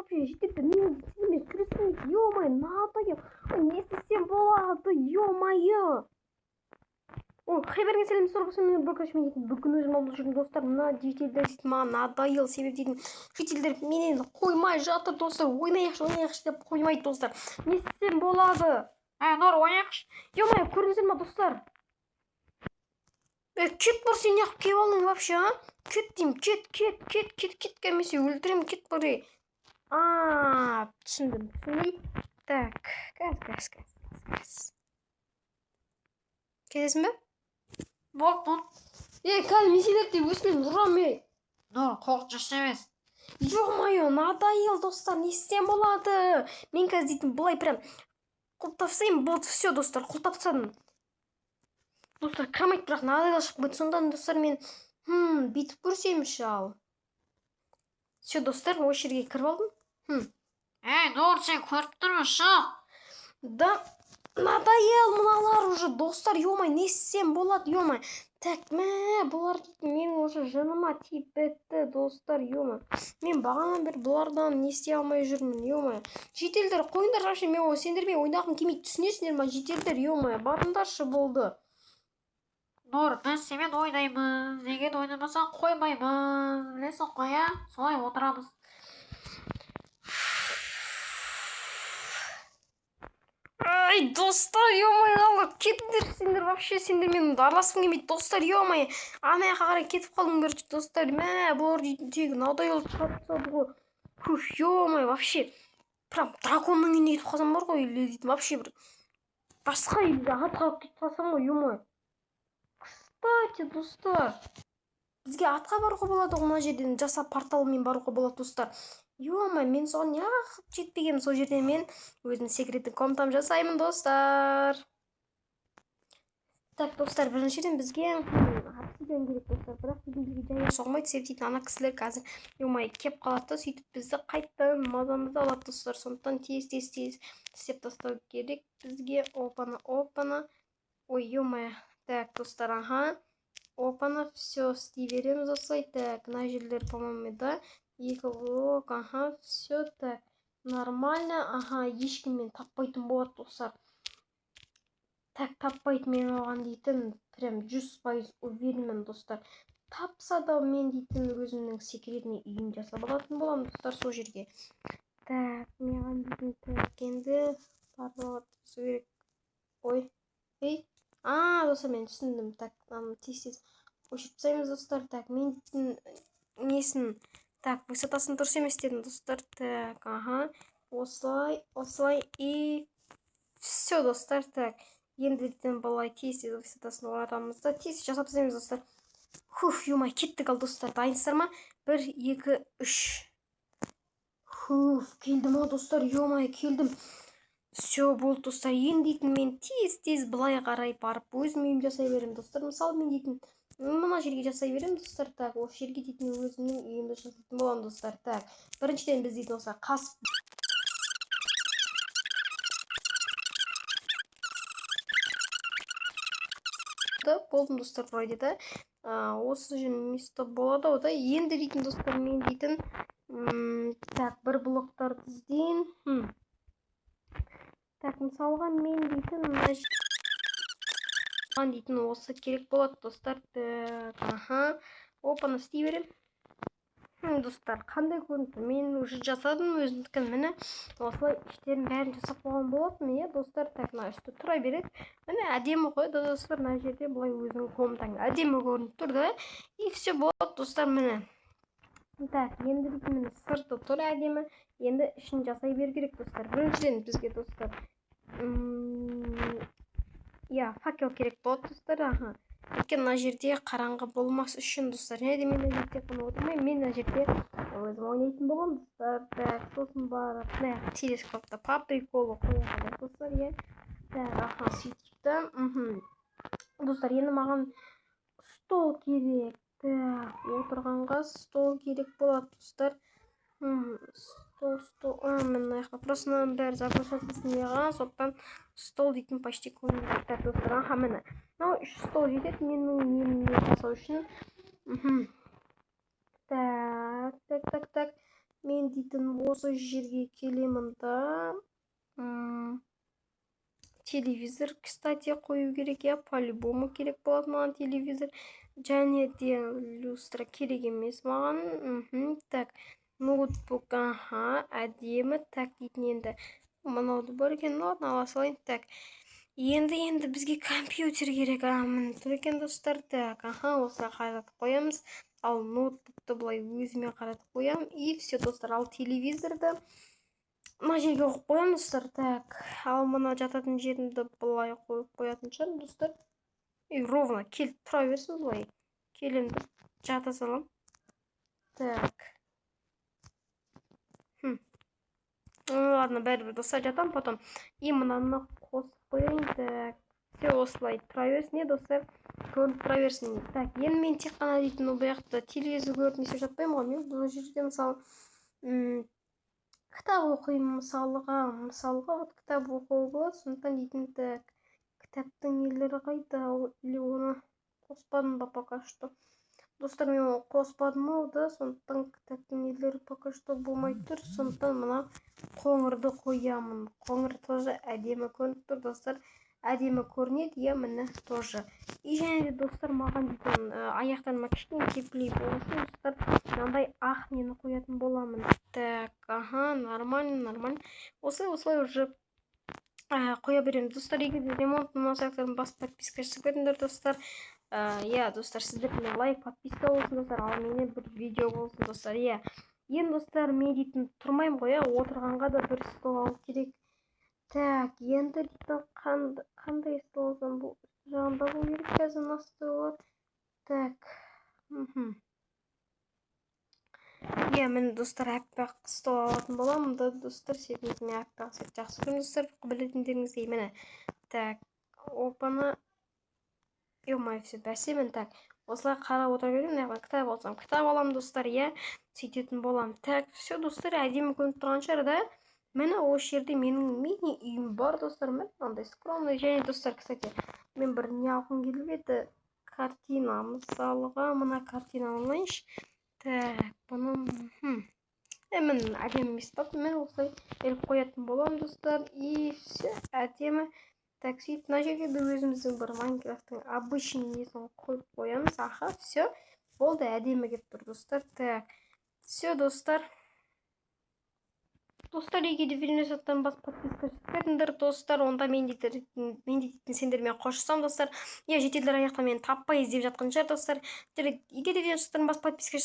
вообще жетеді. Мен сүресін ё-моё, надоел. Не істесем болады, ё-моё. Хайберге сәлем сұрғысы мен бұрқашымен дейтін бүгін өзім алып жүрген достар, мына жетелдер дейтін маған надоел, себеп дейтін жетелдер менен қоймай жатыр достар, ойнайықшы деп қоймайды достар. Не істесем болады? Нұр ойнайықшы. Ё-моё, көрдіңіздер ма достар? Кет бар, сен неғып келіп алдың вообще, а? Кет деймін, кет, кәмесе өлтірем, кет бары. Түсіндім. Так, газ. Кетесің бе? Болды, Нұр. Қазір меселерді өсінен ұрам, Нұр, қоқ жас емес. Ё-моё, надоел достар, не істем болады? Мен қазір дейтін бұлай прям құлтапсайым, болды, все достар, құлтапсадым. Достар, кірмайды, бірақ надоел шығып кетті. Сондан достар, мен бүйтіп көрсемші ал. Все достар, осы жерге кіріп алдым. Нұр, сен көріп тұрмын, шық. Да, надоел мыналар уже достар, ё-моё, не істем болады, ё-моё. Так, бұлар дейтін менің уже жыныма тиіп бітті достар, ё-моё. Мен бағанан бері бұлардан не істей алмай жүрмін, ё-моё. Жетелдер, қойыңдар вообще, мен сендермен ойнағым келмейді, түсінесіңдер ма, жетелдер, ё-моё, барыңдаршы болды. Нұр, біз сенімен ойнаймыз, егер ойнамасаң қоймаймыз, білесің ғой, иә? Солай отырамыз. Ай, достар, ё-моё, кетіңдер сендер, вообще сендермен араласқым келмейді, достар, ё-моё. Ана жаққа қарай кетіп қалдыңдар, достар. Бұлар дейтін тегі надоел шығады ғой. Ё-моё, вообще. Прям драконның үйіне кетіп қалсам бар ғой, или дейтін вообще бір басқа елде атқа кетіп қалсам ғой, ё-моё. Кстати, достар, бізге атқа баруға болады ғой, мына жерден жасап порталмен баруға болады, достар. Ё-моё, мен соған неғып жетпегенмін, сол жерден мен өзімнің секретті комнатам жасаймын, достар. Так, достар, біріншіден бізге обсидиан керек, достар. Бірақ бізге жайға соғмайды, себеп дейтін ана кісілер қазір ё-моё кеп қалады, сөйтіп бізді қайттан мазамызды алады, достар. Сондықтан тез істеп тастау керек бізге. Опана. Ой, ё-моё. Так, достар, опана, все істей береміз осылай. Так, мына жерлер, по-моему, да. Екі блок, все так. Нормально, ешкіммен таппайтын болады, достар. Так, таппайды мен оған дейтін, прям 100% уверенмін, достар. Тапса да мен дейтін өзімнің секретный үйін жасап алатын боламын, достар, сол жерге. Так, мен дейтін, так, енді барлығы керек. Ой, достар, мен түсіндім. Так, тез көшіп тастаймыз, достар. Так, мен дейтін несін, так, высотасын дұрыс емес дедім, достар. Так, осылай и все, достар. Так, енді дейтін былай тез высотасын оратамыз да, тез жасап тастаймыз, достар. Ё-моё, кеттік ал, достар, дайынсыздар ма? 1, 2, 3. Келдім, достар, ё-моё, келдім. Все болды, достар. Енді дейтін мен тез былай қарай барып өзім үйім жасай беремін, достар. Мысалы мен дейтін мына жерге жасай беремін, достар. Так, осы жерге дейтін өзімнің үйімді жасайтын боламын, достар. Так, біріншіден біз дейтін осылай қасып болдым, достар, вроде да. Осы же место болады ғой да. Енді дейтін, достар, мен дейтін так, бір блоктарды іздейін. Так, мысалға мен дейтін дейтін осы керек болады, достар. Так, опаны істей берем. Достар, қандай көрінді? Мен уже жасадым өзімдікін, міне осылай іштерін бәрін жасап қойған болатын, иә, достар. Так, мына үсті тұра береді. Міне әдемі ғой, достар, мына жерде былай өзінің комнатаң әдемі көрініп тұр да. И все болады, достар, міне. Так, енді дейтін міне сырты тұр әдемі. Енді ішін жасай бер керек, достар. Біріншіден бізге, достар, факел керек болады, достар. Өйткені мына жерде қараңғы болмас үшін, достар. Және де мен мына жерде қана отырмаймын, мен мына жерде өзім ойнайтын болғам, достар. Так, сосын барып, телескопта по приколу қояды, достар, иә. Так, сөйтіпті. Достар, енді маған стол керек. Так, отырғанға стол керек болады, достар. Стол, мен аяққа просто мынаның бәрі запрошатысын еған, соқтан стол дейтін почти көрінеді, достар. Міне, мынау 3 стол жетеді менің неміне жасау үшін. Так. мен дейтін осы жерге келемін да. Телевизор, кстати, қою керек, я по-любому керек болады маған телевизор. Және де люстра керек емес маған. Так, ноутбук, әдемі. Так, дейтін енді мынауды бар екен, ладно, ала салайын. Так, енді бізге компьютер керек. Міне тұр екен достар. Так, осыға қаратып қоямыз. Ал ноутбукты былай өзіме қаратып қоямын. И все достар, ал телевизорды мына жерге қойып қоямын достар. Так, ал мына жататын жерімді былай қойып қоятын шығармын достар. И ровно келіп тұра берсін былай. Келемін жата салам. Так. Ладно, бәрібір достар, жатам потом. И мынаны қосып қояйын. Так, все осылай тұра берсін, достар. Көрініп тұра берсін. Так, енді мен тек қана дейтін бұл жақта телевизор көріп не жатпаймын ғой. Мен бұл жерде мысалы кітап оқимын, мысалға вот кітап оқуға болады. Сондықтан дейтін, так, кітаптың нелері қайда? Или оны қоспадым ба пока что? Достар, мен қоспадым ау да, сондықтан кітаптың нелері пока что болмай тұр. Сондықтан мына қоңырды қоямын. Қоңыр тоже әдемі көрініп тұр достар. Әдемі көрінеді, я міне тоже. И және де достар, маған дейтін аяқтарыма кішкене теплей болсын достар. Мынандай ақ нені қоятын боламын. Так, нормально. Осылай уже қоя беремін достар. Егер де ремонттың масақтарын бас подписка жасап кетіңдер достар. Достар, сіздерге лайк, подписка болсын достар. Ал менен бір видео болсын достар. Енді достар, мен дейтін тұрмаймын ғой, отырғанға да бір стол алу керек. Так, енді дейтін қандай стол алсам, бұл жағында болу керек қазір мына столы. Так, мен достар аппақ стол алатын боламын да достар. Себебі мен аппақ жақсы көремін достар, білетіндеріңіздей. Міне. Так, опаны. Ё-моё, все бәсемін. Так, осылай қарап отыра беремін. Кітап алсам, кітап аламын достар. Сөйтетін боламын. Так, все достар, әдемі көрініп тұрған шығар да. Міне осы жерде менің мини үйім бар достар. Міне мынандай скромный. Және достар, кстати, мен бір не алғым келіп еді. Картина, мысалға мына картина алайыншы. Так, бұның мен әдемі емес па? Мен осылай іліп қоятын боламын достар. И все әдемі. Так, сөйтіп мына жерге де өзіміздің бір Майнкрафттың обычный несін қойып қоямыз. Все болды, әдемі келіп тұр достар. Так, все достар. Достар, егер де видеодан бас подписка жасап кетіңдер достар. Онда мен дейтін сендермен қоштасам достар. Шетелдер аяқта мені таппай іздеп жатқан шығар достар. Егер де видеодан бас подписка